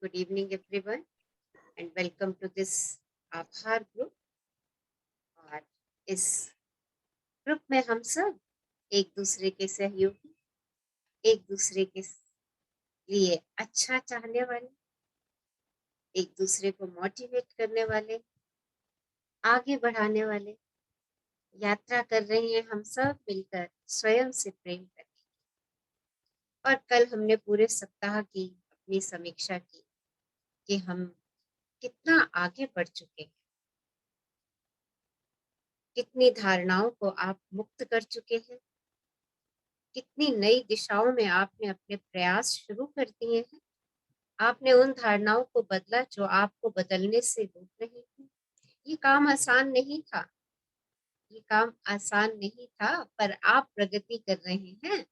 Good evening, everyone, and welcome to this आभार group. और इस ग्रुप में हम सब एक दूसरे के सहयोगी, एक दूसरे के लिए अच्छा चाहने वाले, एक दूसरे को मोटिवेट करने वाले, आगे बढ़ाने वाले यात्रा कर रहे हैं हम सब मिलकर स्वयं से प्रेम करने। और कल हमने पूरे सप्ताह की अपनी समीक्षा की कि हम कितना आगे बढ़ चुके हैं, कितनी धारणाओं को आप मुक्त कर चुके हैं, कितनी नई दिशाओं में आपने अपने प्रयास शुरू कर दिए हैं। आपने उन धारणाओं को बदला जो आपको बदलने से रोक रही थी। ये काम आसान नहीं था, ये काम आसान नहीं था, पर आप प्रगति कर रहे हैं,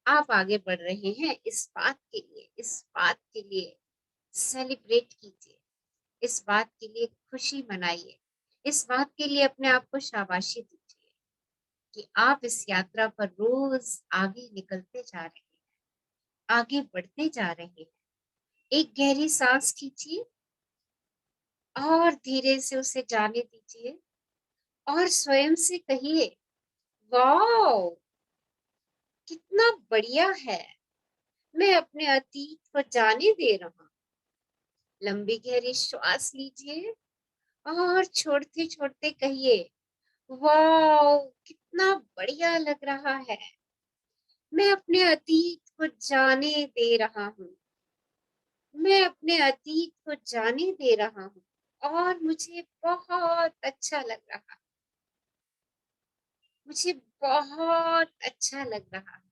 आप आगे बढ़ रहे हैं। इस बात के लिए सेलिब्रेट कीजिए, इस बात के लिए खुशी मनाइए, इस बात के लिए अपने आप को शाबाशी दीजिए कि आप इस यात्रा पर रोज आगे निकलते जा रहे हैं, आगे बढ़ते जा रहे हैं। एक गहरी सांस खींचिए और धीरे से उसे जाने दीजिए और स्वयं से कहिए, वाओ, कितना बढ़िया है। मैं अपने अतीत को जाने दे रहा हूँ। लंबी गहरी श्वास लीजिए और छोड़ते छोड़ते कहिए, वाओ, कितना बढ़िया लग रहा है। मैं अपने अतीत को जाने दे रहा हूँ। मैं अपने अतीत को जाने दे रहा हूँ और मुझे बहुत अच्छा लग रहा है। मुझे बहुत अच्छा लग रहा है।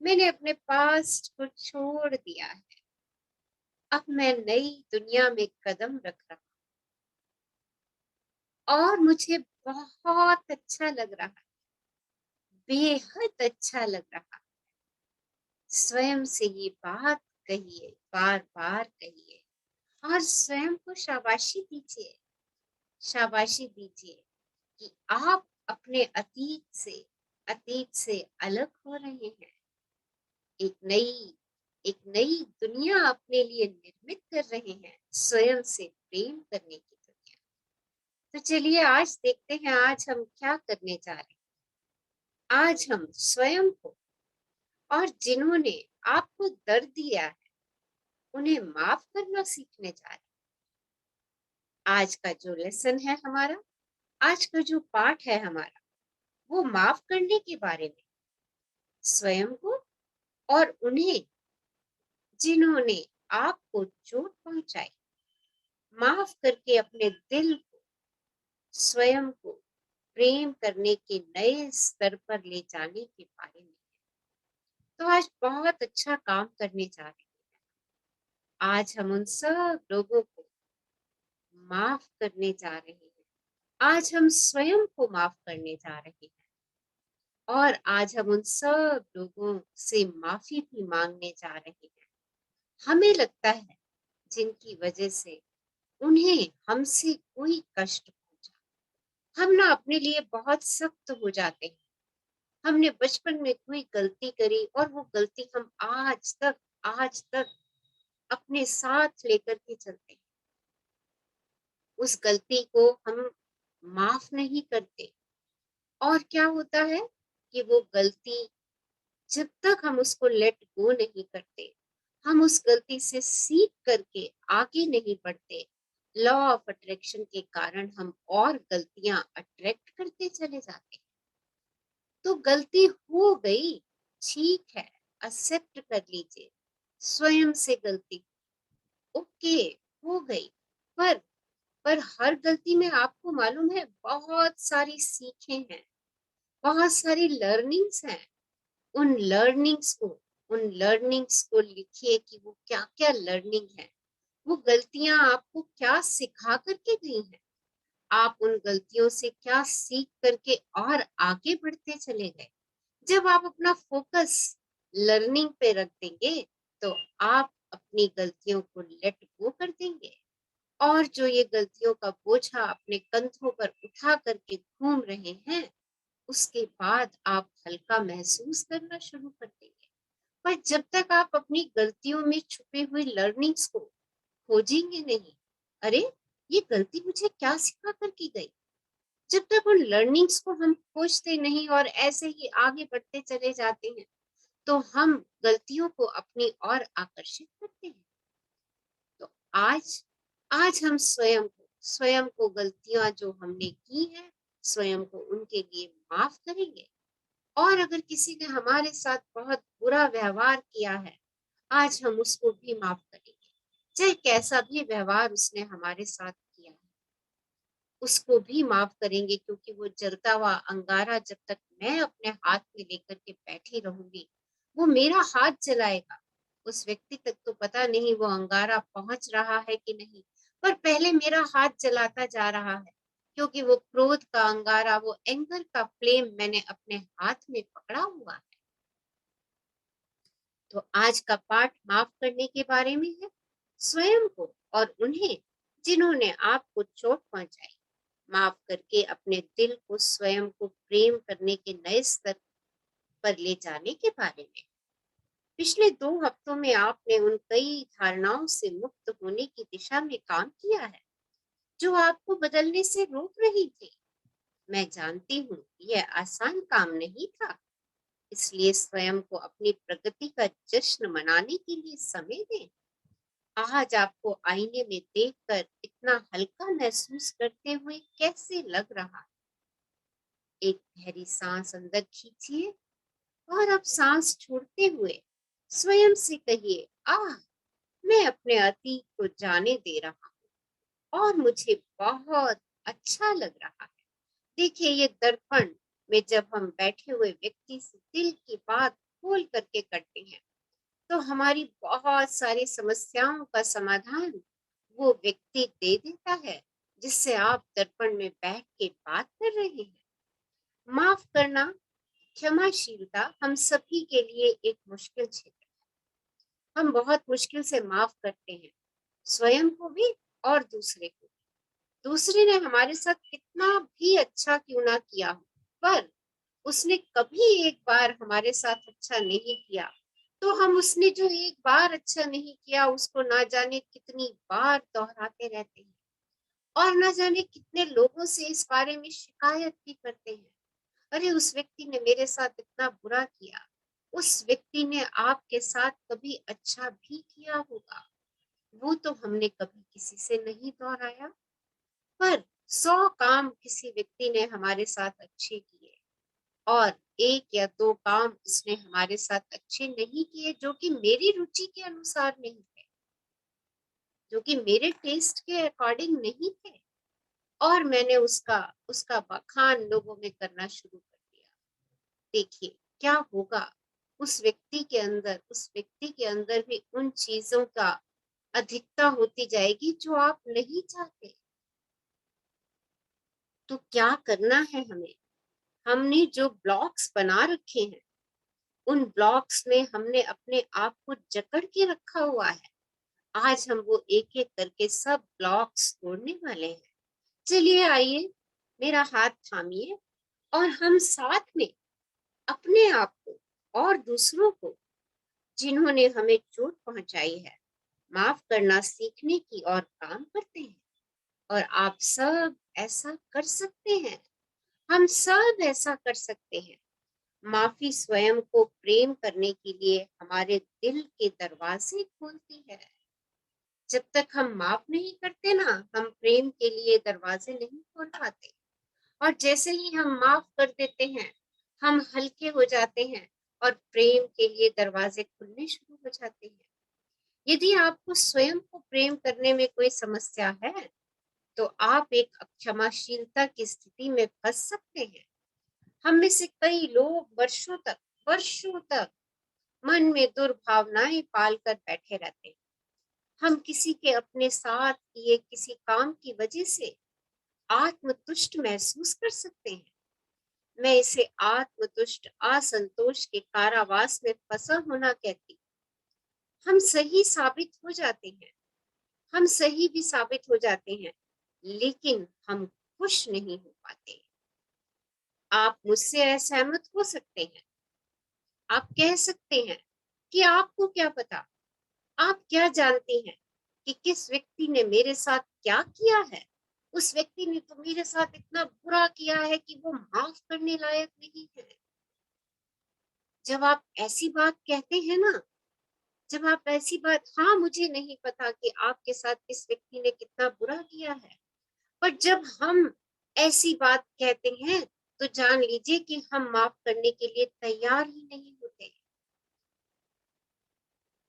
मैंने अपने पास्ट को छोड़ दिया है। अब मैं नई दुनिया में कदम रख रहा हूँ और मुझे बहुत अच्छा लग रहा है, बेहद अच्छा लग रहा है। स्वयं से ये बात कहिए, बार बार कहिए और स्वयं को शाबाशी दीजिए, शाबाशी दीजिए कि आप अपने अतीत से अलग हो रहे हैं। एक नई एक नई दुनिया अपने लिए निर्मित कर रहे हैं, स्वयं से प्रेम करने की दुनिया। तो चलिए आज देखते हैं आज हम क्या करने जा रहे हैं। आज हम स्वयं को और जिन्होंने आपको दर्द दिया है उन्हें माफ करना सीखने जा रहे हैं। आज का जो लेसन है हमारा, आज का जो पाठ है हमारा, वो माफ करने के बारे में। स्वयं को और उन्हें जिन्होंने आपको चोट पहुंचाई, माफ करके अपने दिल को, स्वयं को प्रेम करने के नए स्तर पर ले जाने के बारे में। तो आज बहुत अच्छा काम करने जा रहे हैं। आज हम उन सब लोगों को माफ करने जा रहे हैं। आज हम स्वयं को माफ करने जा रहे हैं और आज हम उन सब लोगों से माफी भी मांगने जा रहे हैं। हमें लगता है जिनकी वजह से उन्हें हमसे कोई कष्ट पहुंचा। हम ना अपने लिए बहुत सख्त हो जाते हैं। हमने बचपन में कोई गलती करी और वो गलती हम आज तक अपने साथ लेकर के चलते हैं। उस गलती को हम माफ नहीं करते और क्या होता है कि वो गलती, जब तक हम उसको लेट गो नहीं करते, हम उस गलती से सीख करके आगे नहीं बढ़ते, लॉ ऑफ अट्रैक्शन के कारण हम और गलतियां अट्रैक्ट करते चले जाते हैं। तो गलती हो गई, ठीक है, एक्सेप्ट कर लीजिए। स्वयं से गलती, ओके, हो गई। पर पर हर गलती में आपको मालूम है बहुत सारी सीखें हैं, बहुत सारी लर्निंग्स हैं। उन लर्निंग्स को लिखिए कि वो क्या क्या लर्निंग है, वो गलतियां आपको क्या सिखा करके गई हैं। आप उन गलतियों से क्या सीख करके और आगे बढ़ते चले गए। जब आप अपना फोकस लर्निंग पे रख देंगे तो आप अपनी गलतियों को लेट गो कर देंगे और जो ये गलतियों का बोझा अपने कंधों पर उठा करके घूम रहे हैं, उसके बाद आप हल्का महसूस करना शुरू कर देंगे। पर जब तक आप अपनी गलतियों में छुपे हुए लर्निंग्स को खोजेंगे नहीं, अरे ये गलती मुझे क्या सिखा कर की गई। जब तक उन लर्निंग्स को हम खोजते नहीं और ऐसे ही आगे बढ़ते चले जाते हैं, तो हम गलतियों को अपनी ओर आकर्षित करते हैं। तो आज आज हम स्वयं को गलतियां जो हमने की है, स्वयं को उनके लिए माफ करेंगे। और अगर किसी ने हमारे साथ बहुत बुरा व्यवहार किया है, आज हम उसको भी माफ करेंगे, चाहे कैसा भी व्यवहार उसने हमारे साथ किया है, उसको भी माफ करेंगे, क्योंकि वो जलता हुआ अंगारा जब तक मैं अपने हाथ में लेकर के बैठी रहूंगी, वो मेरा हाथ जलाएगा। उस व्यक्ति तक तो पता नहीं वो अंगारा पहुंच रहा है कि नहीं, पर पहले मेरा हाथ जलाता जा रहा है, क्योंकि वो क्रोध का अंगारा, वो एंगर का फ्लेम मैंने अपने हाथ में पकड़ा हुआ है। तो आज का पाठ माफ करने के बारे में है, स्वयं को और उन्हें जिन्होंने आपको चोट पहुंचाई। माफ करके अपने दिल को स्वयं को प्रेम करने के नए स्तर पर ले जाने के बारे में। पिछले 2 हफ्तों में आपने उन कई धारणाओं से मुक्त होने की दिशा में काम किया है, जो आपको बदलने से रोक रही थी। मैं जानती हूँ यह आसान काम नहीं था, इसलिए स्वयं को अपनी प्रगति का जश्न मनाने के लिए समय दें। आज आपको आईने में देखकर इतना हल्का महसूस करते हुए कैसे लग रहा है? एक गहरी सांस अंदर खींचिए और अब सांस छोड़ते हुए स्वयं से कहिए, आह, मैं अपने अतीत को जाने दे रहा हूँ और मुझे बहुत अच्छा लग रहा है। देखिए, ये दर्पण में जब हम बैठे हुए व्यक्ति से दिल की बात खोल करके करते हैं, तो हमारी बहुत सारी समस्याओं का समाधान वो व्यक्ति दे देता है, जिससे आप दर्पण में बैठ के बात कर रहे हैं। माफ करना, क्षमाशीलता हम सभी के लिए एक मुश्किल क्षेत्र है। हम बहुत मुश्किल से माफ करते हैं, स्वयं को भी और दूसरे को भी। दूसरे ने हमारे साथ कितना भी अच्छा क्यों ना किया हो, पर उसने कभी एक बार हमारे साथ अच्छा नहीं किया, तो हम उसने जो एक बार अच्छा नहीं किया उसको ना जाने कितनी बार दोहराते रहते हैं, और ना जाने कितने लोगों से इस बारे में शिकायत भी करते हैं। अरे उस व्यक्ति ने मेरे साथ इतना बुरा किया, उस व्यक्ति ने आपके साथ कभी अच्छा भी किया होगा, वो तो हमने कभी किसी से नहीं दोहराया। पर 100 काम किसी व्यक्ति ने हमारे साथ अच्छे किए, और 1 या 2 काम उसने हमारे साथ अच्छे नहीं किए, जो कि मेरी रुचि के अनुसार नहीं थे, जो कि मेरे टेस्ट के अकॉर्डिंग नहीं थे, और मैंने उसका उसका बखान लोगों में करना शुरू कर दिया। देखिए क्या होगा, उस व्यक्ति के अंदर भी उन चीजों का अधिकता होती जाएगी जो आप नहीं चाहते। तो क्या करना है हमें? हमने जो ब्लॉक्स बना रखे हैं, उन ब्लॉक्स में हमने अपने आप को जकड़ के रखा हुआ है। आज हम वो एक एक करके सब ब्लॉक्स तोड़ने वाले हैं। चलिए आइए, मेरा हाथ थामिए और हम साथ में अपने आप को और दूसरों को, जिन्होंने हमें चोट पहुंचाई है, माफ करना सीखने की और काम करते हैं। और आप सब ऐसा कर सकते हैं, हम सब ऐसा कर सकते हैं। माफी स्वयं को प्रेम करने के लिए हमारे दिल के दरवाजे खोलती है। जब तक हम माफ नहीं करते ना, हम प्रेम के लिए दरवाजे नहीं खोल पाते। और जैसे ही हम माफ कर देते हैं, हम हल्के हो जाते हैं और प्रेम के लिए दरवाजे खुलने शुरू हो जाते हैं। यदि आपको स्वयं को प्रेम करने में कोई समस्या है, तो आप एक अक्षमाशीलता की स्थिति में फंस सकते हैं। हम में से कई लोग वर्षों तक मन में दुर्भावनाएं पाल कर बैठे रहते हैं। हम किसी के अपने साथ किए किसी काम की वजह से आत्मतुष्ट महसूस कर सकते हैं। मैं इसे आत्मतुष्ट असंतोष के कारावास में फंसा होना कहती हूँ। हम सही साबित हो जाते हैं, हम सही भी साबित हो जाते हैं, लेकिन हम खुश नहीं हो पाते। आप मुझसे असहमत हो सकते हैं, आप कह सकते हैं कि आपको क्या पता, आप क्या जानती हैं, कि किस व्यक्ति ने मेरे साथ क्या किया है। उस व्यक्ति ने तो मेरे साथ इतना बुरा किया है कि वो माफ करने लायक नहीं है। जब आप ऐसी बात कहते हैं ना, जब आप ऐसी बात, हाँ मुझे नहीं पता कि आपके साथ इस व्यक्ति ने कितना बुरा किया है, पर जब हम ऐसी बात कहते हैं तो जान लीजिए कि हम माफ करने के लिए तैयार ही नहीं होते।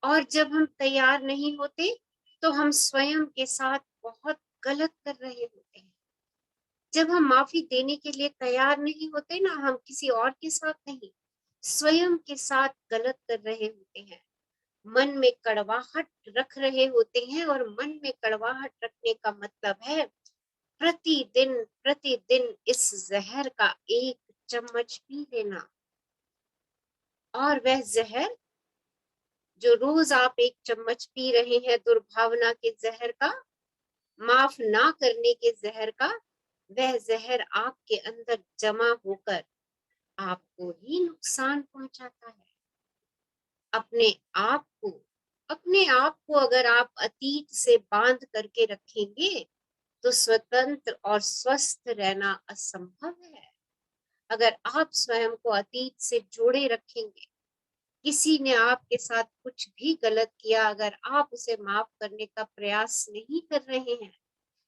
और जब हम तैयार नहीं होते तो हम स्वयं के साथ बहुत गलत कर रहे होते हैं। जब हम माफी देने के लिए तैयार नहीं होते ना, हम किसी और के साथ नहीं, स्वयं के साथ गलत कर रहे होते हैं। मन में कड़वाहट रख रहे होते हैं, और मन में कड़वाहट रखने का मतलब है प्रतिदिन प्रतिदिन इस जहर का एक चम्मच पी लेना। और वह जहर जो रोज आप एक चम्मच पी रहे हैं दुर्भावना के जहर का, माफ ना करने के जहर का, वह जहर आपके अंदर जमा होकर आपको ही नुकसान पहुंचाता है। अपने आप को अपने आप को अगर आप अतीत से बांध करके रखेंगे तो स्वतंत्र और स्वस्थ रहना असंभव है। अगर आप स्वयं को अतीत से जोड़े रखेंगे, किसी ने आपके साथ कुछ भी गलत किया, अगर आप उसे माफ करने का प्रयास नहीं कर रहे हैं,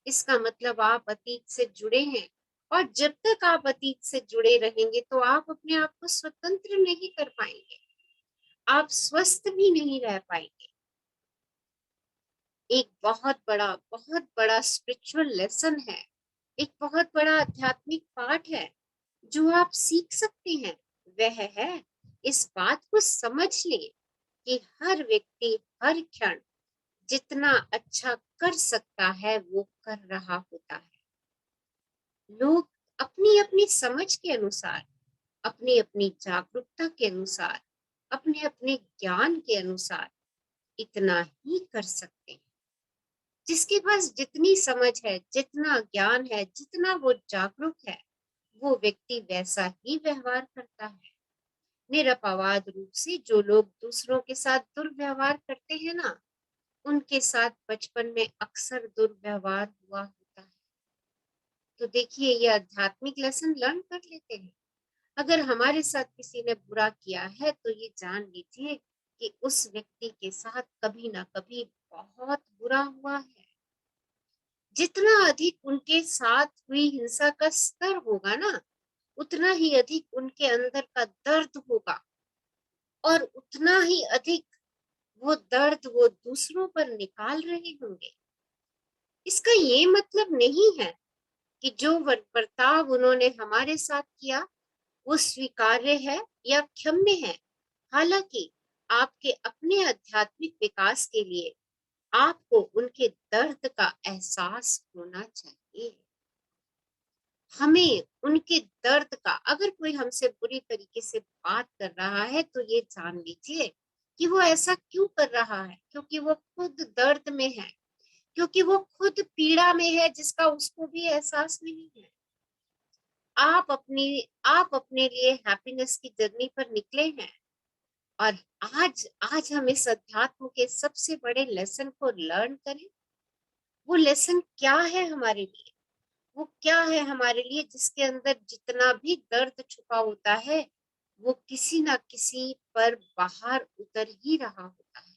इसका मतलब आप अतीत से जुड़े हैं। और जब तक आप अतीत से जुड़े रहेंगे तो आप अपने आप को स्वतंत्र नहीं कर पाएंगे, आप स्वस्थ भी नहीं रह पाएंगे। एक बहुत बड़ा स्पिरिचुअल लेसन है, एक बहुत बड़ा आध्यात्मिक पाठ है जो आप सीख सकते हैं। वह है, इस बात को समझ लें कि हर व्यक्ति हर क्षण जितना अच्छा कर सकता है वो कर रहा होता है। लोग अपनी अपनी समझ के अनुसार, अपनी अपनी जागरूकता के अनुसार, अपने अपने ज्ञान के अनुसार इतना ही कर सकते हैं। जिसके पास जितनी समझ है, जितना ज्ञान है, जितना वो जागरूक है, वो व्यक्ति वैसा ही व्यवहार करता है। निरपवाद रूप से जो लोग दूसरों के साथ दुर्व्यवहार करते हैं ना, उनके साथ बचपन में अक्सर दुर्व्यवहार हुआ होता है। तो देखिए, ये आध्यात्मिक लेसन लर्न कर लेते हैं। अगर हमारे साथ किसी ने बुरा किया है तो ये जान लीजिए कि उस व्यक्ति के साथ कभी ना कभी बहुत बुरा हुआ है। जितना अधिक उनके साथ हुई हिंसा का स्तर होगा ना, उतना ही अधिक उनके अंदर का दर्द होगा, और उतना ही अधिक वो दर्द वो दूसरों पर निकाल रहे होंगे। इसका ये मतलब नहीं है कि जो बर्ताव उन्होंने हमारे साथ किया वो स्वीकार्य है या क्षम्य है। हालांकि आपके अपने आध्यात्मिक विकास के लिए आपको उनके दर्द का एहसास होना चाहिए। हमें उनके दर्द का, अगर कोई हमसे बुरी तरीके से बात कर रहा है तो ये जान लीजिए कि वो ऐसा क्यों कर रहा है, क्योंकि वो खुद दर्द में है, क्योंकि वो खुद पीड़ा में है जिसका उसको भी एहसास नहीं है। आप अपने लिए हैप्पीनेस की जर्नी पर निकले हैं, और आज आज हम इस अध्यात्म के सबसे बड़े लेसन को लर्न करें। वो लेसन क्या है हमारे लिए, वो क्या है हमारे लिए जिसके अंदर जितना भी दर्द छुपा होता है वो किसी ना किसी पर बाहर उतर ही रहा होता है।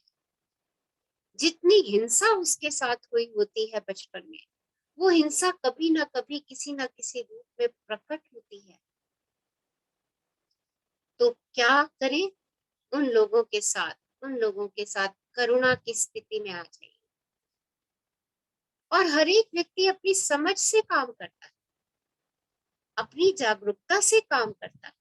जितनी हिंसा उसके साथ हुई होती है बचपन में, वो हिंसा कभी ना कभी किसी ना किसी रूप में प्रकट होती है। तो क्या करें, उन लोगों के साथ करुणा की स्थिति में आ जाइए। और हर एक व्यक्ति अपनी समझ से काम करता है, अपनी जागरूकता से काम करता है,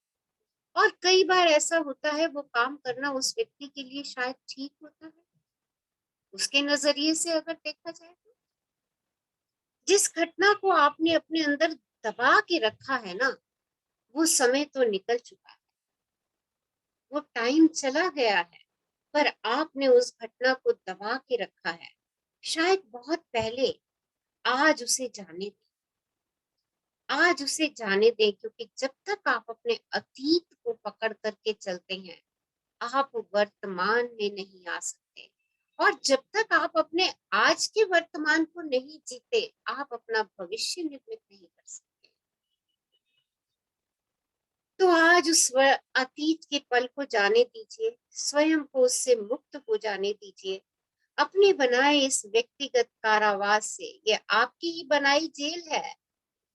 और कई बार ऐसा होता है वो काम करना उस व्यक्ति के लिए शायद ठीक होता है, उसके नजरिए से अगर देखा जाए तो। जिस घटना को आपने अपने अंदर दबा के रखा है ना, वो समय तो निकल चुका है, वो टाइम चला गया है, पर आपने उस घटना को दबा के रखा है, शायद बहुत पहले। आज उसे जाने दें, आज उसे जाने दें, क्योंकि जब तक आप अपने अतीत को पकड़ करके चलते हैं, आप वर्तमान में नहीं आ सकते। और जब तक आप अपने आज के वर्तमान को नहीं जीते, आप अपना भविष्य निर्मित नहीं कर सकते। तो आज उस अतीत के पल को जाने दीजिए, स्वयं को उससे मुक्त हो जाने दीजिए। अपने बनाए इस व्यक्तिगत कारावास से, ये आपकी ही बनाई जेल है,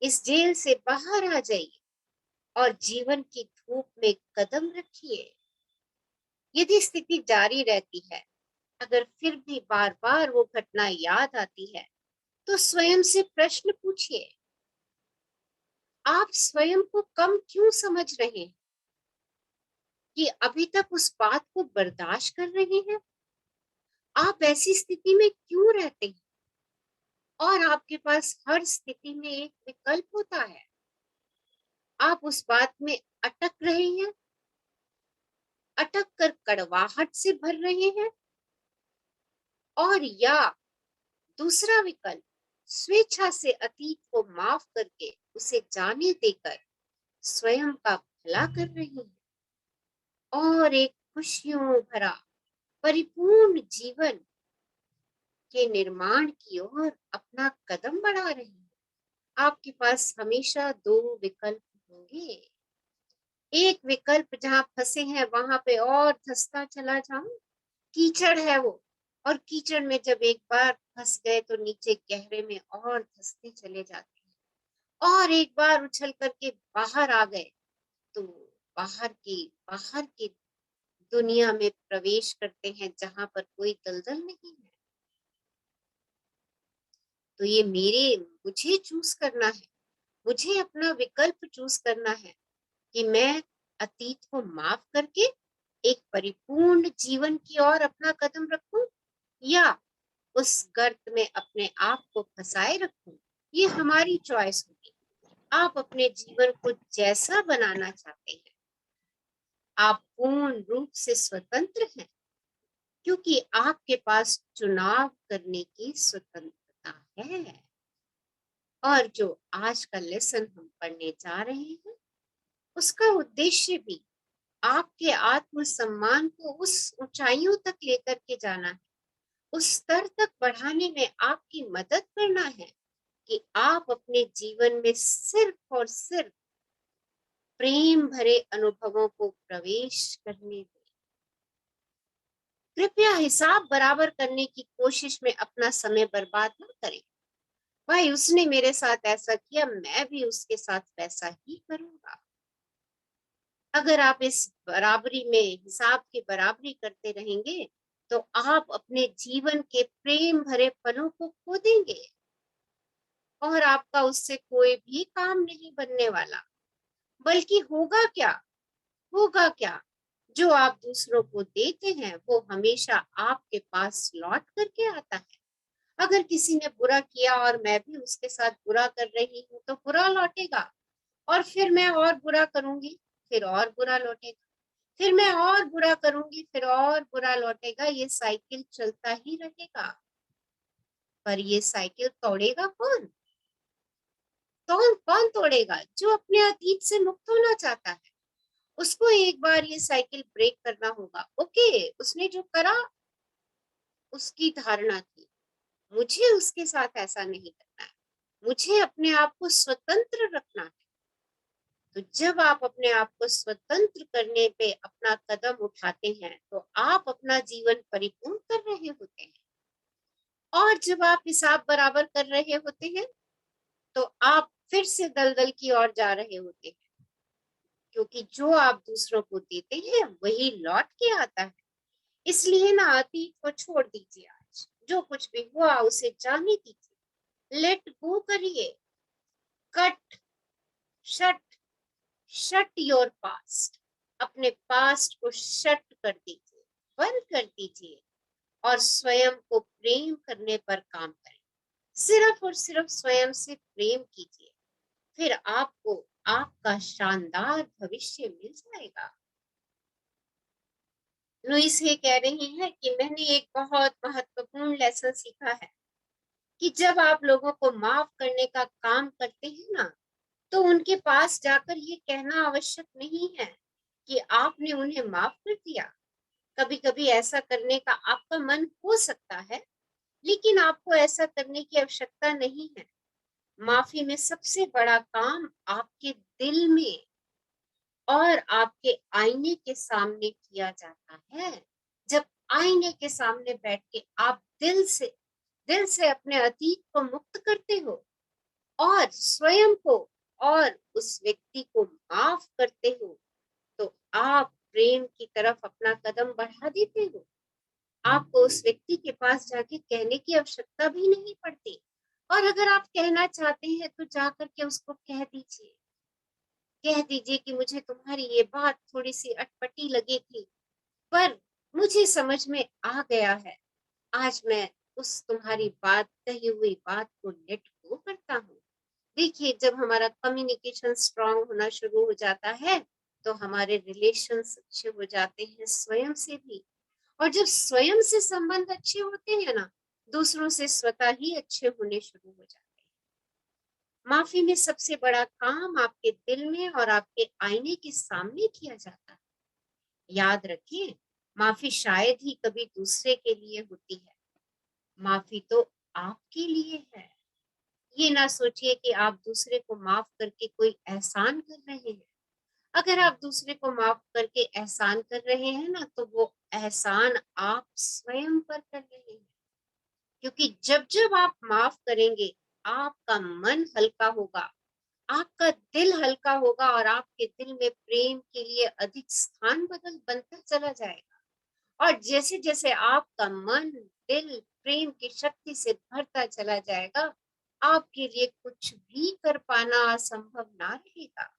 इस जेल से बाहर आ जाइए और जीवन की धूप में कदम रखिए। यदि स्थिति जारी रहती है, अगर फिर भी बार बार वो घटना याद आती है, तो स्वयं से प्रश्न पूछिए, आप स्वयं को कम क्यों समझ रहे हैं कि अभी तक उस बात को बर्दाश्त कर रहे हैं? आप ऐसी स्थिति में क्यों रहते हैं? और आपके पास हर स्थिति में एक विकल्प होता है। आप उस बात में अटक रहे हैं, अटक कर कड़वाहट से भर रहे हैं, और या दूसरा विकल्प, स्वेच्छा से अतीत को माफ करके उसे जाने देकर स्वयं का भला कर रहे हैं और एक खुशियों भरा परिपूर्ण जीवन के निर्माण की ओर अपना कदम बढ़ा रहे हैं। आपके पास हमेशा दो विकल्प होंगे। एक विकल्प, जहां फंसे हैं वहां पे और धंसता चला जाऊं, कीचड़ है वो, और कीचड़ में जब एक बार फंस गए तो नीचे गहरे में और धंसते चले जाते हैं, और एक बार उछल करके बाहर आ गए तो बाहर की दुनिया में प्रवेश करते हैं, जहां पर कोई दलदल नहीं है। तो ये मुझे चूज करना है, मुझे अपना विकल्प चूज करना है कि मैं अतीत को माफ करके एक परिपूर्ण जीवन की ओर अपना कदम रखूं, या उस गर्त में अपने आप को फंसाए रखूं। ये हमारी चॉइस होगी। आप अपने जीवन को जैसा बनाना चाहते हैं, आप पूर्ण रूप से स्वतंत्र हैं, क्योंकि आपके पास चुनाव करने की स्वतंत्रता है। और जो आज का लेसन हम पढ़ने जा रहे हैं, उसका उद्देश्य भी आपके आत्मसम्मान को उस ऊंचाइयों तक लेकर के जाना है, उस स्तर तक बढ़ाने में आपकी मदद करना है कि आप अपने जीवन में सिर्फ और सिर्फ प्रेम भरे अनुभवों को प्रवेश करने दें। कृपया हिसाब बराबर करने की कोशिश में अपना समय बर्बाद न करें। भाई, उसने मेरे साथ ऐसा किया, मैं भी उसके साथ वैसा ही करूंगा। अगर आप इस बराबरी में हिसाब की बराबरी करते रहेंगे, तो आप अपने जीवन के प्रेम भरे पलों को खो देंगे, और आपका उससे कोई भी काम नहीं बनने वाला। बल्कि होगा क्या, जो आप दूसरों को देते हैं वो हमेशा आपके पास लौट करके आता है। अगर किसी ने बुरा किया और मैं भी उसके साथ बुरा कर रही हूँ, तो बुरा लौटेगा, और फिर मैं और बुरा करूंगी, फिर और बुरा लौटेगा, फिर मैं और बुरा करूंगी, फिर और बुरा लौटेगा। ये साइकिल चलता ही रहेगा। पर ये साइकिल तोड़ेगा कौन? कौन कौन तोड़ेगा? जो अपने अतीत से मुक्त होना चाहता है, उसको एक बार ये साइकिल ब्रेक करना होगा। ओके, उसने जो करा उसकी धारणा थी, मुझे उसके साथ ऐसा नहीं करना है, मुझे अपने आप को स्वतंत्र रखना है। तो जब आप अपने आप को स्वतंत्र करने पे अपना कदम उठाते हैं, तो आप अपना जीवन परिपूर्ण कर रहे होते हैं। और जब आप हिसाब बराबर कर रहे होते हैं, तो आप फिर से दलदल की ओर जा रहे होते हैं, क्योंकि जो आप दूसरों को देते हैं वही लौट के आता है। इसलिए ना, अतीत को छोड़ दीजिए। आज जो कुछ भी हुआ उसे जाने दीजिए, लेट गो करिए। Cut shut shut your past. अपने पास्ट को शट कर दीजिए, बंद कर दीजिए, और स्वयं को प्रेम करने पर काम करें। सिर्फ और सिर्फ स्वयं से प्रेम कीजिए, फिर आपको आपका शानदार भविष्य मिल जाएगा। लुइस ये कह रही हैं कि मैंने एक बहुत महत्वपूर्ण लेसन सीखा है कि जब आप लोगों को माफ करने का काम करते हैं ना, तो उनके पास जाकर ये कहना आवश्यक नहीं है कि आपने उन्हें माफ कर दिया। कभी कभी ऐसा करने का आपका मन हो सकता है, लेकिन आपको ऐसा करने की आवश्यकता नहीं है। माफी में सबसे बड़ा काम आपके दिल में और आपके आईने के सामने किया जाता है। जब आईने के सामने बैठ के आप दिल से अपने अतीत को मुक्त करते हो और स्वयं को और उस व्यक्ति को माफ करते हो, तो आप प्रेम की तरफ अपना कदम बढ़ा देते हो। आपको उस व्यक्ति के पास जाके कहने की आवश्यकता भी नहीं पड़ती। और अगर आप कहना चाहते हैं तो जाकर के उसको कह दीजिए कि मुझे तुम्हारी ये बात थोड़ी सी अटपटी लगी थी, पर मुझे समझ में आ गया है। आज मैं उस तुम्हारी बात कही हुई बात को लेट गो करता हूँ। देखिए, जब हमारा कम्युनिकेशन स्ट्रांग होना शुरू हो जाता है, तो हमारे रिलेशंस अच्छे हो जाते हैं स्वयं से भी। और जब स्वयं से संबंध अच्छे होते हैं ना, दूसरों से स्वतः ही अच्छे होने शुरू हो जाते हैं। माफी में सबसे बड़ा काम आपके दिल में और आपके आईने के सामने किया जाता है। याद रखिए, माफी शायद ही कभी दूसरे के लिए होती है, माफी तो आपके लिए है। ये ना सोचिए कि आप दूसरे को माफ करके कोई एहसान कर रहे हैं। अगर आप दूसरे को माफ करके एहसान कर रहे हैं ना, तो वो एहसान आप स्वयं पर कर रहे हैं। क्योंकि जब जब आप माफ करेंगे, आपका मन हल्का होगा, आपका दिल हल्का होगा और आपके दिल में प्रेम के लिए अधिक स्थान बदल बनता चला जाएगा। और जैसे जैसे आपका मन दिल प्रेम की शक्ति से भरता चला जाएगा, आपके लिए कुछ भी कर पाना असंभव ना रहेगा।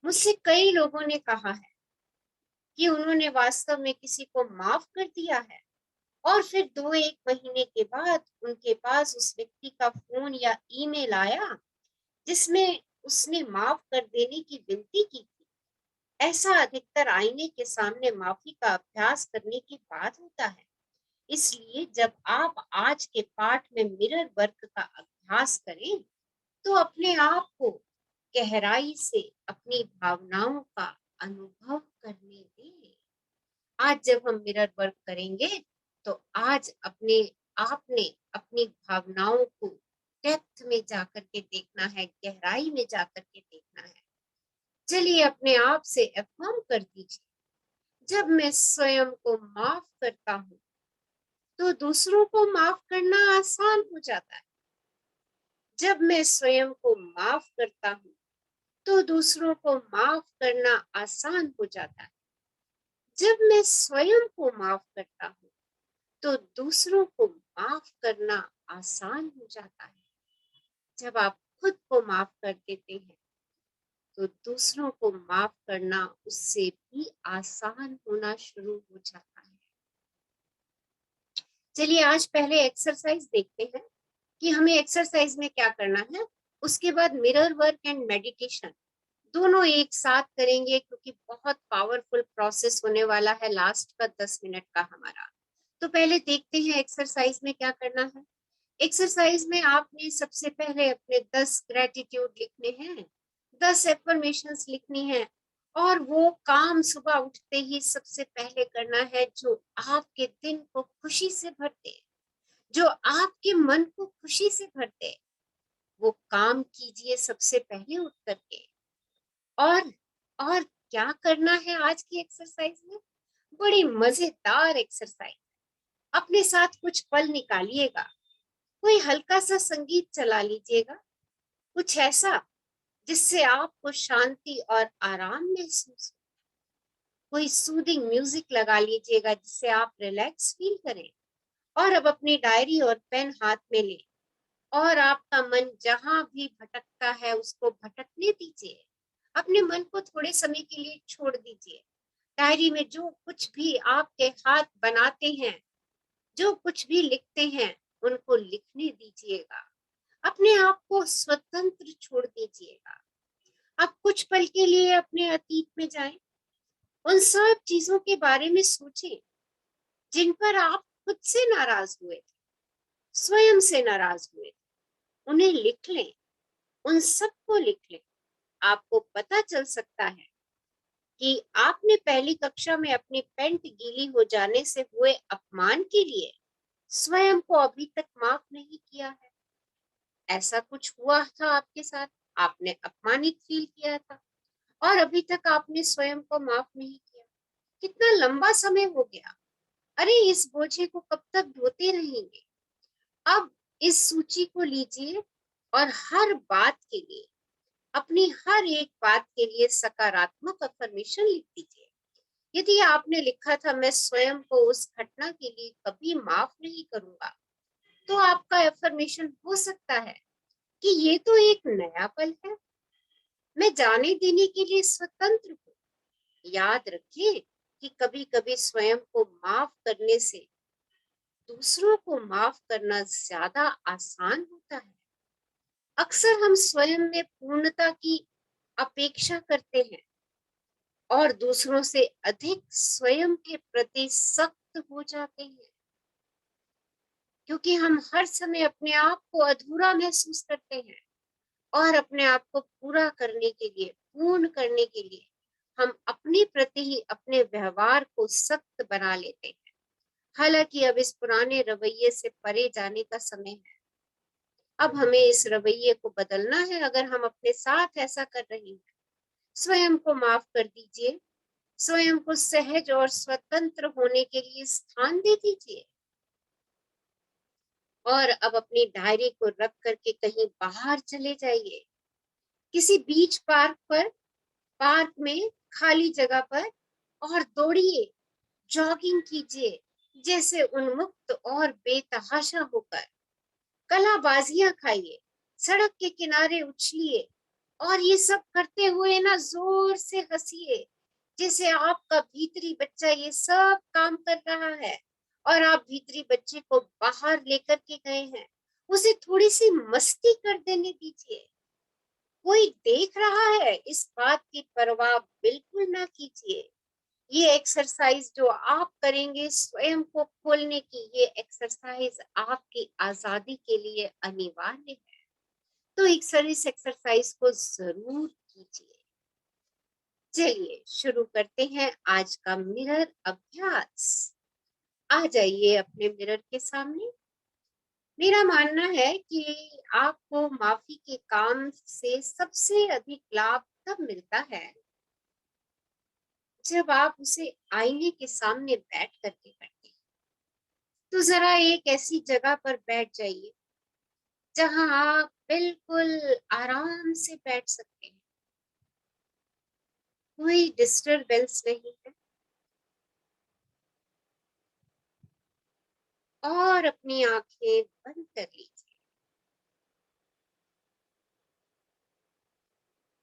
मुझसे कई लोगों ने कहा है कि उन्होंने वास्तव में किसी को माफ कर दिया है और फिर 2-1 महीने के बाद उनके पास उस व्यक्ति का फोन या ईमेल आया जिसमें उसने माफ कर देने की विनती की थी। ऐसा अधिकतर आईने के सामने माफी का अभ्यास करने के बाद होता है। इसलिए जब आप आज के पाठ में मिरर वर्क का अभ्यास करें, तो अपने आप को गहराई से अपनी भावनाओं का अनुभव करने दें। आज जब हम मिरर वर्क करेंगे, तो आज आपने अपनी भावनाओं को डेप्थ में जाकर के देखना है, गहराई में जाकर के देखना है। चलिए अपने आप से अफर्म कर दीजिए, जब मैं स्वयं को माफ करता हूँ, तो दूसरों को माफ करना आसान हो जाता है। जब मैं स्वयं को माफ करता हूँ, तो दूसरों को माफ करना आसान हो जाता है। जब मैं स्वयं को माफ करता हूँ, तो दूसरों को माफ करना आसान हो जाता है। जब आप खुद को माफ कर देते हैं, तो दूसरों को माफ करना उससे भी आसान होना शुरू हो जाता है। चलिए आज पहले एक्सरसाइज देखते हैं कि हमें एक्सरसाइज में क्या करना है। उसके बाद मिरर वर्क एंड मेडिटेशन दोनों एक साथ करेंगे, क्योंकि बहुत पावरफुल प्रोसेस होने वाला है लास्ट का 10 मिनट का हमारा। तो पहले देखते हैं एक्सरसाइज में क्या करना है। एक्सरसाइज में आपने सबसे पहले अपने 10 ग्रेटिट्यूड लिखने हैं, 10 एफर्मेशंस लिखनी है। और वो काम सुबह उठते ही सबसे पहले करना है जो आपके दिन को खुशी से भरते, जो आपके मन को खुशी से भरते। वो काम कीजिए सबसे पहले उठ करके। और और क्या करना है आज की एक्सरसाइज में? बड़ी मजेदार एक्सरसाइज। अपने साथ कुछ पल निकालिएगा, कोई हल्का सा संगीत चला लीजिएगा, कुछ ऐसा जिससे आपको शांति और आराम महसूस हो। कोई सूदिंग म्यूजिक लगा लीजिएगा जिससे आप रिलैक्स फील करें। और अब अपनी डायरी और पेन हाथ में लें और आपका मन जहां भी भटकता है उसको भटकने दीजिए। अपने मन को थोड़े समय के लिए छोड़ दीजिए। डायरी में जो कुछ भी आपके हाथ बनाते हैं, जो कुछ भी लिखते हैं, उनको लिखने दीजिएगा। अपने आप को स्वतंत्र छोड़ दीजिएगा। आप कुछ पल के लिए अपने अतीत में जाएं, उन सब चीजों के बारे में सोचें जिन पर आप खुद से नाराज हुए थे, स्वयं से नाराज हुए थे। उन्हें लिख लें, उन सबको लिख लें। आपको पता चल सकता है कि आपने पहली कक्षा में अपनी पैंट गीली हो जाने से हुए अपमान के लिए स्वयं को अभी तक माफ नहीं किया है। ऐसा कुछ हुआ था आपके साथ, आपने अपमानित फील किया था और अभी तक आपने स्वयं को माफ नहीं किया। कितना लंबा समय हो गया। अरे इस बोझे को कब तक ढोते रहेंगे। अब इस सूची को लीजिए और हर बात के लिए, अपनी हर एक बात के लिए सकारात्मक अफर्मेशन लिख दीजिए। यदि आपने लिखा था मैं स्वयं को उस घटना के लिए कभी माफ नहीं करूंगा, तो आपका अफर्मेशन हो सकता है कि ये तो एक नया पल है, मैं जाने देने के लिए स्वतंत्र हूँ। याद रखिए कि कभी कभी स्वयं को माफ करने से दूसरों को माफ करना ज्यादा आसान होता है। अक्सर हम स्वयं में पूर्णता की अपेक्षा करते हैं और दूसरों से अधिक स्वयं के प्रति सख्त हो जाते हैं, क्योंकि हम हर समय अपने आप को अधूरा महसूस करते हैं और अपने आप को पूरा करने के लिए, पूर्ण करने के लिए हम अपने प्रति ही अपने व्यवहार को सख्त बना लेते हैं। हालांकि अब इस पुराने रवैये से परे जाने का समय है। अब हमें इस रवैये को बदलना है। अगर हम अपने साथ ऐसा कर रहे हैं, स्वयं को माफ कर दीजिए, स्वयं को सहज और स्वतंत्र होने के लिए स्थान दे दीजिए और अब अपनी डायरी को रख करके कहीं बाहर चले जाइए, किसी बीच पार्क पर, पार्क में, खाली जगह पर और दौड़िए, जॉगिंग कीजिए, जैसे उन्मुक्त और बेतहाशा होकर। कलाबाजियां खाइए, सड़क के किनारे उछलिए और ये सब करते हुए ना जोर से हंसिए, जैसे आपका भीतरी बच्चा ये सब काम कर रहा है और आप भीतरी बच्चे को बाहर लेकर के गए हैं। उसे थोड़ी सी मस्ती कर देने दीजिए। कोई देख रहा है, इस बात की परवाह बिल्कुल ना कीजिए। ये एक्सरसाइज जो आप करेंगे स्वयं को खोलने की, ये एक्सरसाइज आपकी आजादी के लिए अनिवार्य है। तो इस एक्सरसाइज को जरूर कीजिए। चलिए शुरू करते हैं आज का मिरर अभ्यास। आ जाइए अपने मिरर के सामने। मेरा मानना है कि आपको माफी के काम से सबसे अधिक लाभ तब मिलता है जब आप उसे आईने के सामने बैठ करके करते हैं। तो जरा एक ऐसी जगह पर बैठ जाइए जहां आप बिल्कुल आराम से बैठ सकते हैं, कोई डिस्टरबेंस नहीं है और अपनी आंखें बंद कर लीजिए।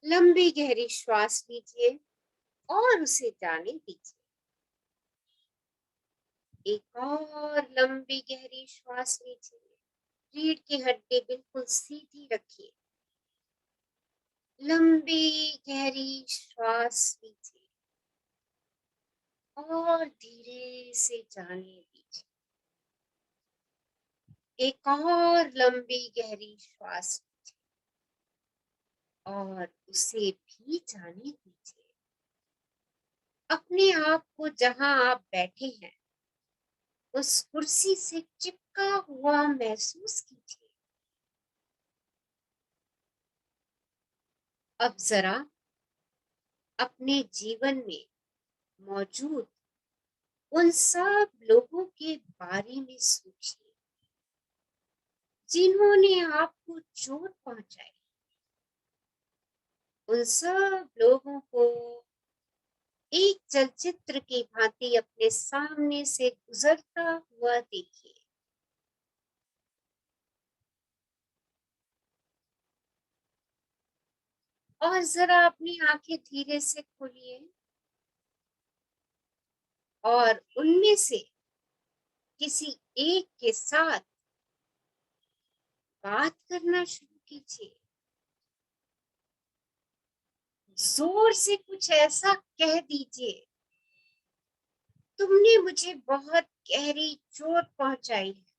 लंबी गहरी श्वास लीजिए और उसे जाने दीजिए। एक और लंबी गहरी श्वास लीजिए। रीढ़ की हड्डी बिल्कुल सीधी रखिए। लंबी गहरी श्वास लीजिए और धीरे से जाने दीजिए। एक और लंबी गहरी श्वास और उसे भी जाने दीजिए। अपने आप को जहां आप बैठे हैं उस कुर्सी से चिपका हुआ महसूस कीजिए। अब जरा अपने जीवन में मौजूद उन सब लोगों के बारे में सोचिए जिन्होंने आपको चोट पहुंचाई। उन सब लोगों को एक चलचित्र की भांति अपने सामने से गुजरता हुआ देखिए। और जरा अपनी आंखें धीरे से खोलिए और उनमें से किसी एक के साथ बात करना शुरू कीजिए। जोर से कुछ ऐसा कह दीजिए, तुमने मुझे बहुत गहरी चोट पहुंचाई है।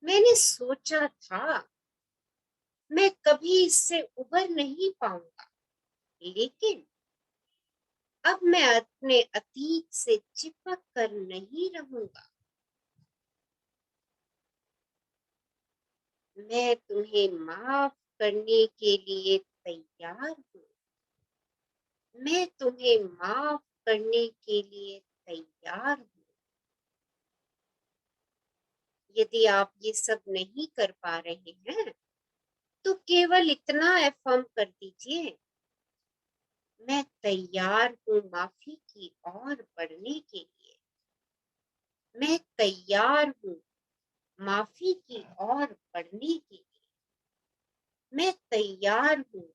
मैंने सोचा था मैं कभी इससे उबर नहीं पाऊंगा, लेकिन अब मैं अपने अतीत से चिपक कर नहीं रहूंगा। मैं तुम्हें माफ करने के लिए तैयार हूँ। मैं तुम्हें माफ करने के लिए तैयार हूँ। यदि आप ये सब नहीं कर पा रहे हैं, तो केवल इतना अफ़र्म कर दीजिए, मैं तैयार हूँ माफी की ओर बढ़ने के लिए। मैं तैयार हूँ माफी की ओर बढ़ने के लिए। मैं तैयार हूँ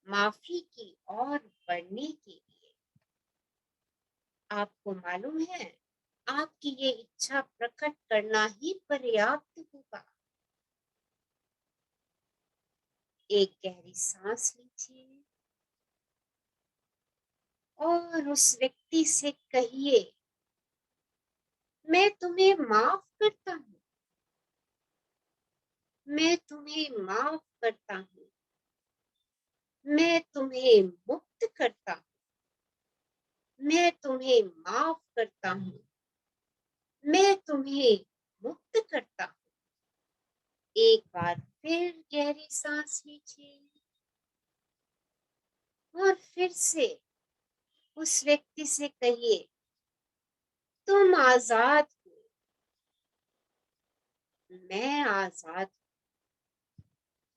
माफी की ओर बढ़ने के लिए। आपको मालूम है, आपकी ये इच्छा प्रकट करना ही पर्याप्त होगा। एक गहरी सांस लीजिए और उस व्यक्ति से कहिए, मैं तुम्हें माफ करता हूँ। मैं तुम्हें माफ करता हूँ। मैं तुम्हें मुक्त करता हूँ। मैं तुम्हें माफ करता हूँ। मैं तुम्हें मुक्त करता हूँ। एक बार फिर गहरी सांस लीजिए और फिर से उस व्यक्ति से कहिए, तुम आजाद हो। मैं आजाद हूँ।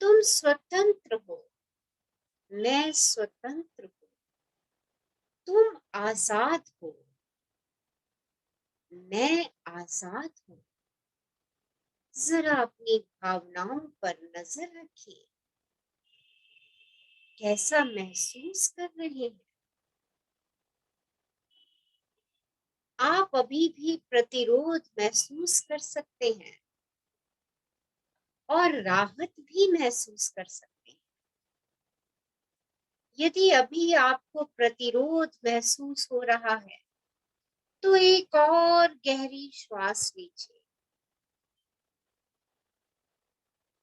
तुम स्वतंत्र हो। मैं स्वतंत्र हूँ। तुम आजाद हो। मैं आजाद हूँ। जरा अपनी भावनाओं पर नजर रखिए। कैसा महसूस कर रहे हैं? आप अभी भी प्रतिरोध महसूस कर सकते हैं और राहत भी महसूस कर सकते हैं। यदि अभी आपको प्रतिरोध महसूस हो रहा है, तो एक और गहरी श्वास लीजिए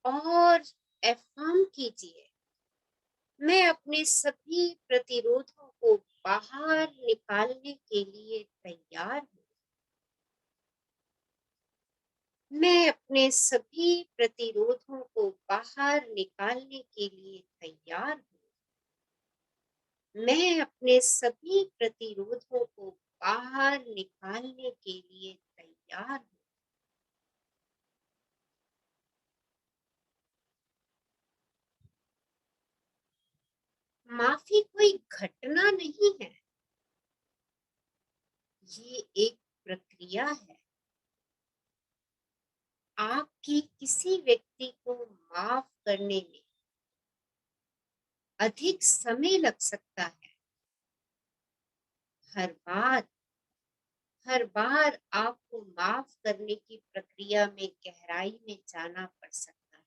और अफ़र्म कीजिए, मैं अपने सभी प्रतिरोधों को बाहर निकालने के लिए तैयार हूँ। मैं अपने सभी प्रतिरोधों को बाहर निकालने के लिए तैयार हूँ। मैं अपने सभी प्रतिरोधों को बाहर निकालने के लिए तैयार हूँ। माफी कोई घटना नहीं है, ये एक प्रक्रिया है। आपकी किसी व्यक्ति को माफ करने में अधिक समय लग सकता है। हर बार हर बार आपको माफ करने की प्रक्रिया में गहराई में जाना पड़ सकता है।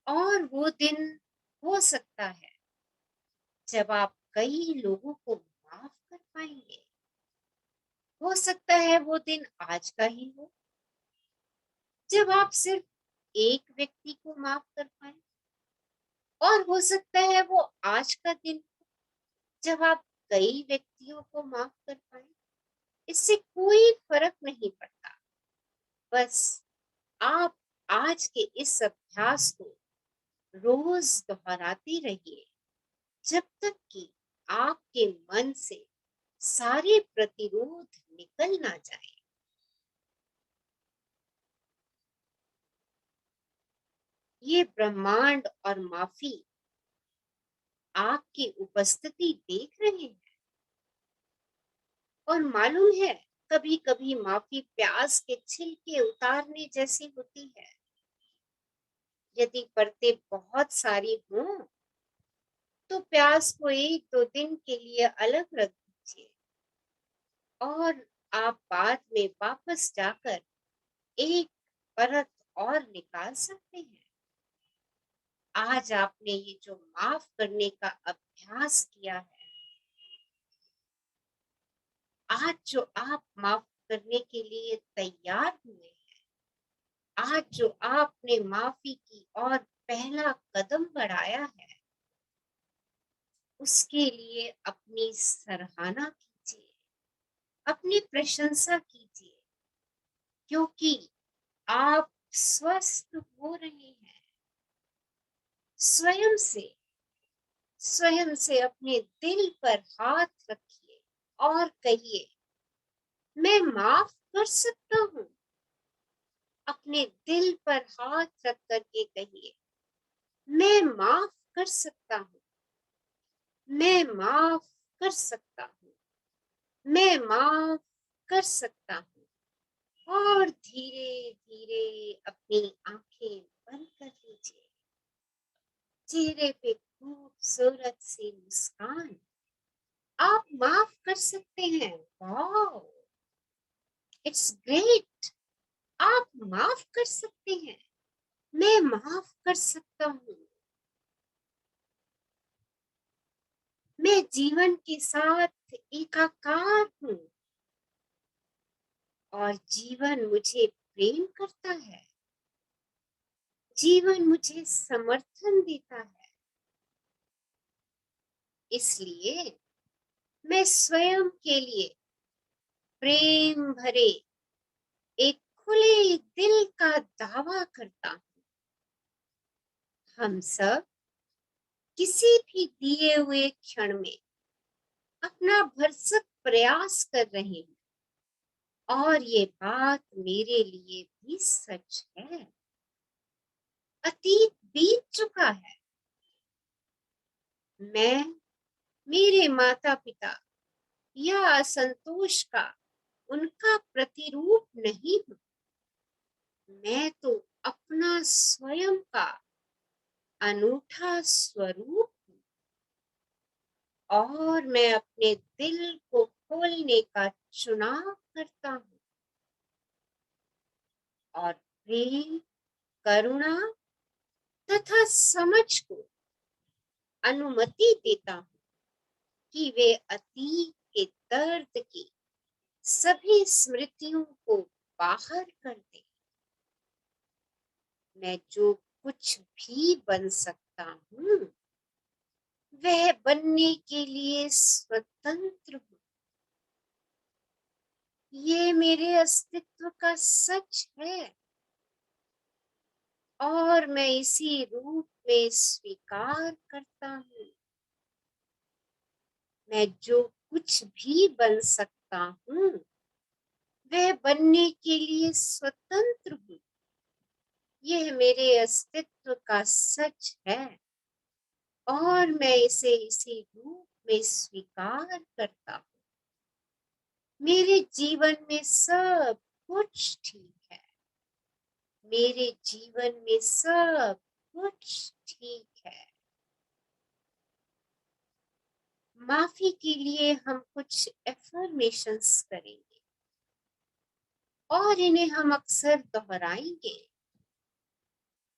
और वो दिन हो सकता है जब आप कई लोगों को माफ कर पाएंगे। हो सकता है वो दिन आज का ही हो, जब आप सिर्फ एक व्यक्ति को माफ कर पाए। और हो सकता है वो आज का दिन हो, जब आप कई व्यक्तियों को माफ कर पाए। इससे कोई फर्क नहीं पड़ता। बस आप आज के इस अभ्यास को रोज दोहराते रहिए, जब तक कि आपके मन से सारे प्रतिरोध निकल ना जाए। ये ब्रह्मांड और माफी आपकी उपस्थिति देख रहे हैं। और मालूम है, कभी कभी माफी प्याज के छिलके उतारने जैसी होती है। यदि परतें बहुत सारी हों, तो प्याज को एक दो दिन के लिए अलग रख दीजिए और आप बाद में वापस जाकर एक परत और निकाल सकते हैं। आज आपने ये जो माफ करने का अभ्यास किया है, आज जो आप माफ करने के लिए तैयार हुए हैं, आज जो आपने माफी की और पहला कदम बढ़ाया है, उसके लिए अपनी सराहना कीजिए, अपनी प्रशंसा कीजिए, क्योंकि आप स्वस्थ हो रहे हैं। स्वयं से अपने दिल पर हाथ रखिए और कहिए, मैं माफ कर सकता हूँ। अपने दिल पर हाथ रख करके कहिए, मैं माफ कर सकता हूँ, मैं माफ कर सकता हूँ, मैं माफ कर सकता हूँ। और धीरे धीरे अपनी आंखें बंद कर लीजिए। चेहरे पे खूबसूरत सी मुस्कान। आप माफ कर सकते हैं। Wow, it's great. आप माफ कर सकते हैं। मैं माफ कर सकता हूँ। मैं जीवन के साथ एकाकार हूँ और जीवन मुझे प्रेम करता है। जीवन मुझे समर्थन देता है। इसलिए मैं स्वयं के लिए प्रेम भरे एक खुले दिल का दावा करता हूँ। हम सब किसी भी दिए हुए क्षण में अपना भरसक प्रयास कर रहे हैं और ये बात मेरे लिए भी सच है। अतीत बीत चुका है। मैं मेरे माता पिता या असंतोष का उनका प्रतिरूप नहीं हूँ। मैं तो अपना स्वयं का अनूठा स्वरूप हूँ और मैं अपने दिल को खोलने का चुनाव करता हूँ और प्रेम, करुणा तथा समझ को अनुमति देता हूँ कि वे अतीत के दर्द की सभी स्मृतियों को बाहर कर दे। मैं जो कुछ भी बन सकता हूँ वह बनने के लिए स्वतंत्र हूँ। ये मेरे अस्तित्व का सच है और मैं इसी रूप में स्वीकार करता हूँ। मैं जो कुछ भी बन सकता हूँ वह बनने के लिए स्वतंत्र हूँ। यह मेरे अस्तित्व का सच है और मैं इसे इसी रूप में स्वीकार करता हूँ। मेरे जीवन में सब कुछ ठीक है। मेरे जीवन में सब कुछ ठीक है। माफी के लिए हम कुछ एफर्मेशंस करेंगे और इन्हें हम अक्सर दोहराएंगे।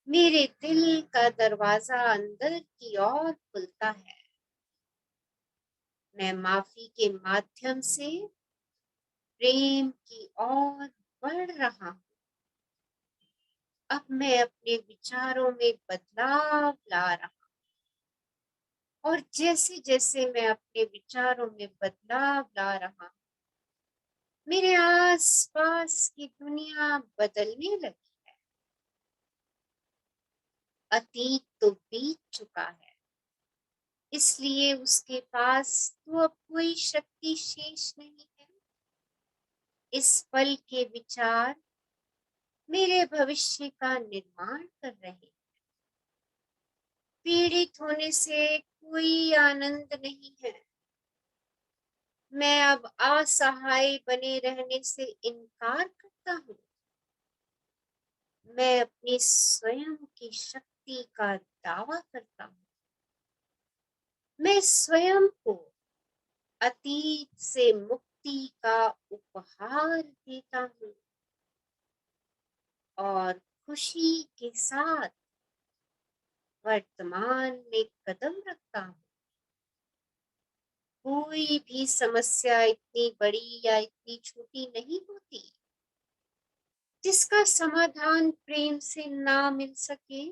मेरे दिल का दरवाजा अंदर की ओर खुलता है। मैं माफी के माध्यम से प्रेम की ओर बढ़ रहा हूँ। अब मैं अपने विचारों में बदलाव ला रहा हूँ और जैसे जैसे मैं अपने विचारों में बदलाव ला रहा हूँ मेरे आसपास की दुनिया बदलने लगी है। अतीत तो बीत चुका है, इसलिए उसके पास तो अब कोई शक्ति शेष नहीं है। इस पल के विचार मेरे भविष्य का निर्माण कर रहे हैं। पीड़ित होने से कोई आनंद नहीं है। मैं अब असहाय बने रहने से इनकार करता हूँ। मैं अपनी स्वयं की शक्ति का दावा करता हूँ। मैं स्वयं को अतीत से मुक्ति का उपहार देता हूँ और खुशी के साथ वर्तमान में कदम रखता हूँ। कोई भी समस्या इतनी बड़ी या इतनी छोटी नहीं होती जिसका समाधान प्रेम से ना मिल सके।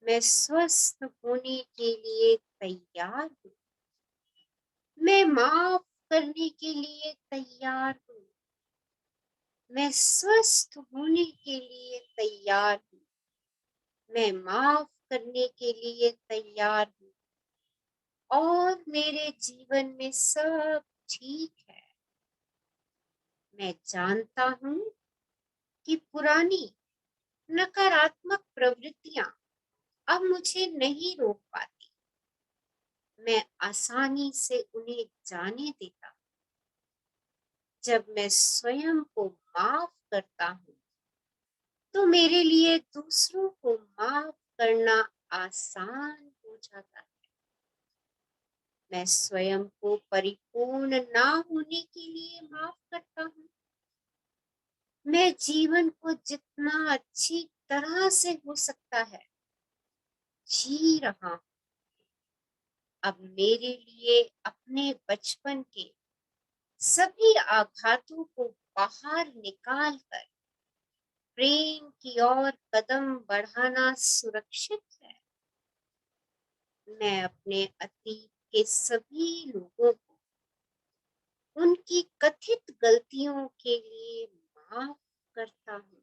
मैं स्वस्थ होने के लिए तैयार हूँ। मैं माफ करने के लिए तैयार हूँ। मैं स्वस्थ होने के लिए तैयार हूँ। मैं माफ करने के लिए तैयार हूँ और मेरे जीवन में सब ठीक है। मैं जानता हूँ कि पुरानी नकारात्मक प्रवृत्तियां अब मुझे नहीं रोक पाती। मैं आसानी से उन्हें जाने देता हूँ। जब मैं स्वयं को माफ करता हूँ तो मेरे लिए दूसरों को माफ करना आसान हो जाता है। मैं स्वयं को परिपूर्ण ना होने के लिए माफ करता हूँ। मैं जीवन को जितना अच्छी तरह से हो सकता है जी रहा हूँ। अब मेरे लिए अपने बचपन के सभी आघातों को बाहर निकाल कर प्रेम की ओर कदम बढ़ाना सुरक्षित है। मैं अपने अतीत के सभी लोगों को उनकी कथित गलतियों के लिए माफ करता हूँ।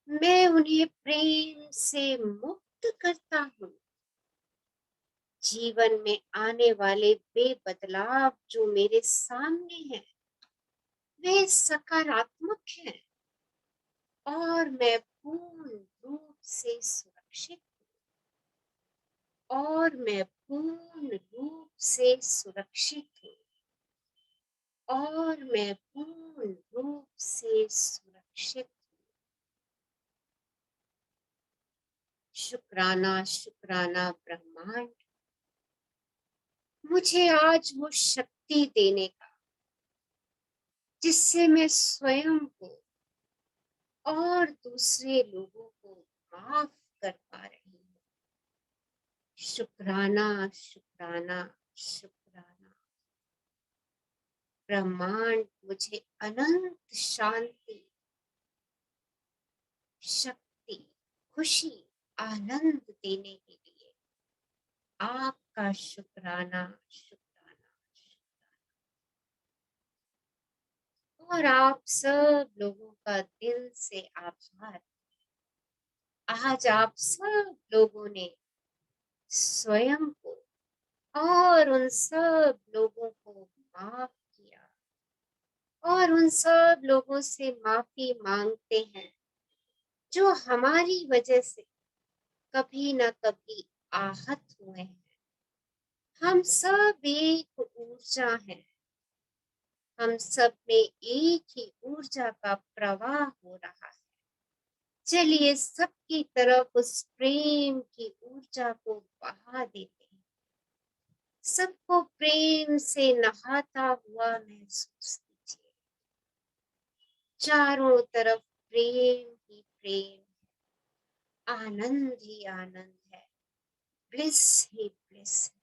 मैं उन्हें प्रेम से मुक्त करता हूँ। जीवन में आने वाले बेबदलाव जो मेरे सामने हैं वे सकारात्मक हैं और मैं पूर्ण रूप से सुरक्षित हूँ। और मैं पूर्ण रूप से सुरक्षित हूँ। और मैं पूर्ण रूप से सुरक्षित हूँ। शुक्राना शुक्राना ब्रह्मांड मुझे आज वो शक्ति देने का जिससे मैं स्वयं को और दूसरे लोगों को माफ कर पा रही हूँ। शुक्राना शुक्राना शुक्राना। ब्रह्मांड मुझे अनंत शांति, शक्ति, खुशी, आनंद देने के लिए आपका शुक्राना शुक्राना शुक्राना। और आप सब लोगों का दिल से आभार। आज आप सब लोगों ने स्वयं को और उन सब लोगों को माफ किया और उन सब लोगों से माफी मांगते हैं जो हमारी वजह से कभी न कभी आहत हुए हैं। हम सब एक ऊर्जा हैं। हम सब में एक ही ऊर्जा का प्रवाह हो रहा है। चलिए सबकी तरफ उस प्रेम की ऊर्जा को बहा देते हैं। सबको प्रेम से नहाता हुआ महसूस कीजिए। चारों तरफ प्रेम ही प्रेम, आनंद ही आनंद है, ब्लिस ही ब्लिस है।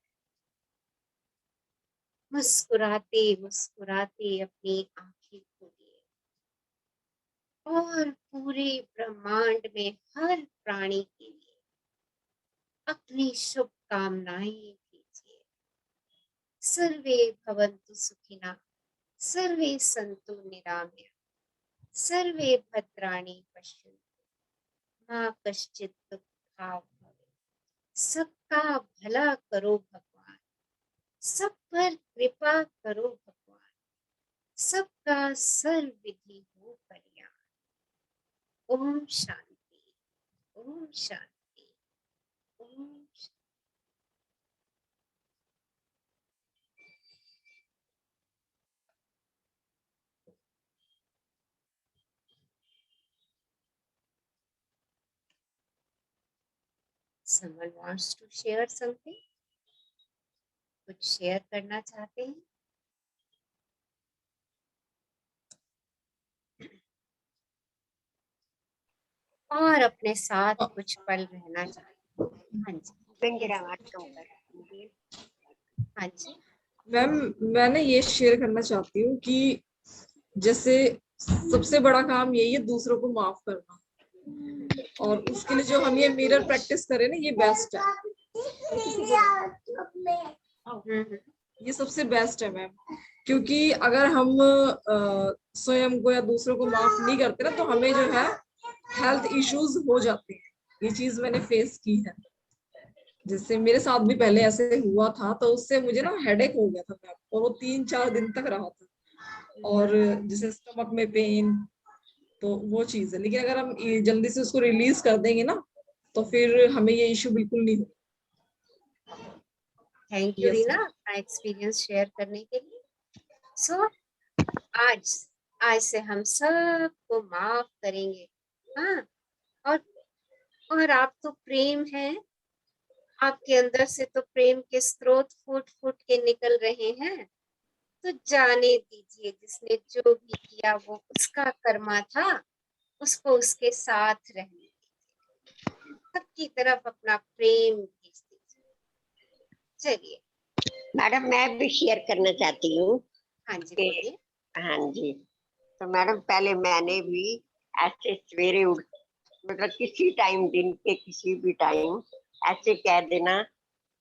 मुस्कुराते मुस्कुराते अपनी आंखें खोलिए और पूरे ब्रह्मांड में हर प्राणी के लिए अपनी शुभकामनाएं कीजिए। सर्वे भवन्तु सुखिनः, सर्वे सन्तु निरामया, सर्वे भद्राणि पश्यन्तु, मां कश्चित् दुःखाय भवेत्। सबका भला करो भगवान, सब पर कृपा करो भगवान, सबका सर्वविधि हो कल्याण। Om Shanti, Om Shanti, Om Shanti. Someone wants to share something? कुछ शेयर करना चाहते हैं? और अपने साथ कुछ पल रहना चाहते हैं? हाँ जी, हाँ जी। मैम, मैंने ये शेयर करना चाहती हूँ कि जैसे सबसे बड़ा काम यही है दूसरों को माफ करना। और उसके लिए जो हम ये मिरर प्रैक्टिस करें ना, ये बेस्ट है। ये सबसे बेस्ट है मैम, क्योंकि अगर हम स्वयं को या दूसरों को माफ नहीं करते ना, तो हमें जो है हेल्थ इश्यूज हो जाते हैं। ये चीज मैंने फेस की है, जैसे मेरे साथ भी पहले ऐसे हुआ था, तो उससे मुझे ना हेडेक हो गया था मैम, और वो 3-4 दिन तक रहा था। और जैसे स्टमक में पेन, तो वो चीज है। लेकिन अगर हम जल्दी से उसको रिलीज कर देंगे ना, तो फिर हमें ये इश्यू बिल्कुल नहीं होगा। थैंक यू यस रीना अपना एक्सपीरियंस शेयर करने के लिए। सो आज आज से हम सबको माफ करेंगे। हाँ, और आप तो प्रेम है, आपके अंदर से तो प्रेम के स्रोत फूट फूट के निकल रहे हैं। तो जाने दीजिए, जिसने जो भी किया वो उसका कर्मा था, उसको उसके साथ रहने दीजिए, सबकी तरफ अपना प्रेम भेज दीजिए। चलिए मैडम, मैं भी शेयर करना चाहती हूँ हाँ जी कि बोलिए। हाँ जी, तो मैडम पहले मैंने भी ऐसे सवेरे उठ, मतलब किसी टाइम, दिन के किसी भी टाइम ऐसे कह देना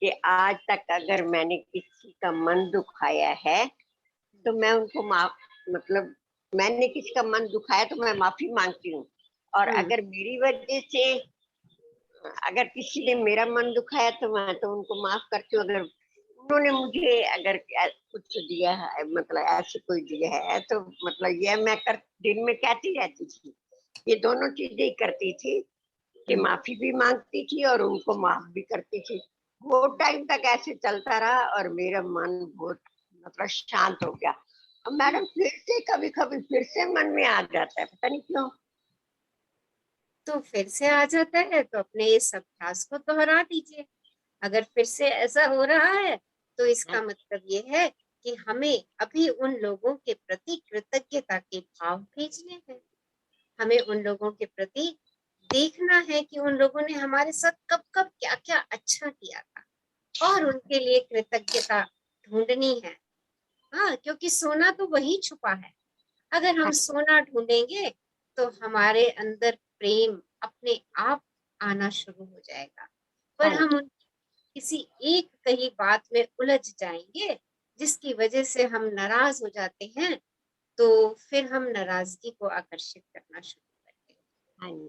कि आज तक अगर मैंने किसी का मन दुखाया है तो मैं उनको माफ, मतलब मैंने किसी का मन दुखाया तो मैं माफी मांगती हूँ। और अगर मेरी वजह से अगर किसी ने मेरा मन दुखाया तो मैं तो उनको माफ करती हूँ। अगर उन्होंने मुझे अगर कुछ दिया है, मतलब ऐसे कोई दिया है, तो मतलब ये मैं कर दिन में कहती रहती थी, ये दोनों चीजें ही करती थी कि माफी भी मांगती थी और उनको माफ भी करती थी। बहुत टाइम तक ऐसे चलता रहा और मेरा मन बहुत, मतलब शांत हो गया। अब मैडम फिर से कभी कभी फिर से मन में आ जाता है, पता नहीं क्यों। तो फिर से आ जाता है तो अपने इस अभ्यास को दोहरा दीजिए। अगर फिर से ऐसा हो रहा है तो इसका मतलब ये है कि हमें अभी उन लोगों के प्रति कृतज्ञता के भाव भेजने हैं। हमें उन लोगों के प्रति देखना है कि उन लोगों ने हमारे साथ कब कब क्या क्या अच्छा किया था, और उनके लिए कृतज्ञता ढूंढनी है। हाँ, क्योंकि सोना तो वही छुपा है। अगर हम सोना ढूंढेंगे तो हमारे अंदर प्रेम अपने आप आना शुरू हो जाएगा। पर हम किसी एक कही बात में उलझ जाएंगे जिसकी वजह से हम नाराज हो जाते हैं, तो फिर हम नाराजगी को आकर्षित करना शुरू करते हैं।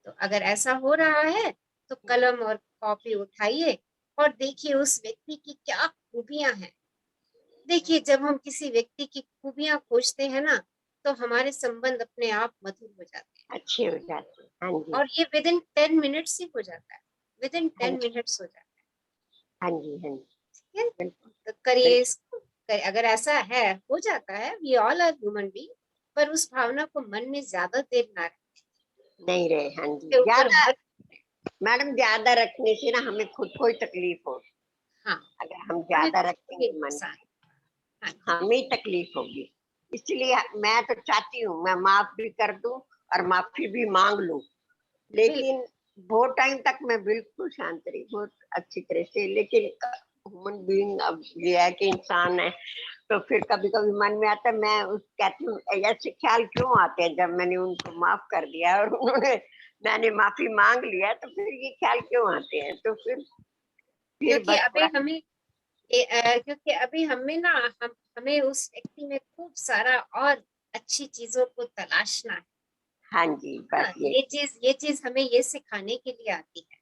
तो अगर ऐसा हो रहा है तो कलम और कॉपी उठाइए और देखिए उस व्यक्ति की क्या खूबियां हैं। देखिए, जब हम किसी व्यक्ति की खूबियां खोजते हैं ना, तो हमारे संबंध अपने आप मधुर हो जाते हैं। अच्छे हो जाते हैं। हाँ जी, और ये विद इन 10 मिनट्स ही हो जाता है, विद इन 10 मिनट्स हो जाता हाँ जी, हाँ जी, है। ठीक है, बिल्कुल तो करिए बिल्कुल। इसको। अगर ऐसा है, हो जाता है, we all are human being, पर उस भावना को मन में ज्यादा देर ना नहीं रहे, हाँ जी, के ऊपर ज्यादा मत। मैडम, ज्यादा रखने से ना हमें खुद को ही तकलीफ हो। हाँ, अगर हम हमें ज्यादा कोई रखेंगे मन नुकसान। में, हाँ जी, हमें तकलीफ होगी। इसलिए मैं तो चाहती हूँ मैं माफ भी कर दूं और माफी भी मांग लूं, बिल्कुल। लेकिन बहुत टाइम तक मैं बिल्कुल शांत रही, बहुत अच्छी तरह से। लेकिन ह्यूमन बीइंग अब ये है कि इंसान है, तो फिर कभी कभी मन में आता है, मैं उस कहती हूँ ऐसे ख्याल क्यों आते हैं जब मैंने उनको माफ कर दिया और उन्होंने, मैंने माफी मांग लिया, तो फिर ये ख्याल क्यों आते हैं। तो फिर क्योंकि बस अभी थोड़ा, हमें क्योंकि अभी हमें ना हमें उस व्यक्ति में खूब सारा और अच्छी चीजों को तलाशना है। हाँ जी, हाँ, बस ये, ये चीज हमें ये सिखाने के लिए आती है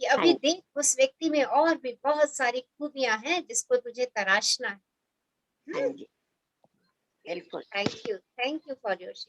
कि हाँ अभी देख, उस व्यक्ति में और भी बहुत सारी खूबियां हैं जिसको तुझे तराशना है। हाँ जी, बिल्कुल। Thank you for your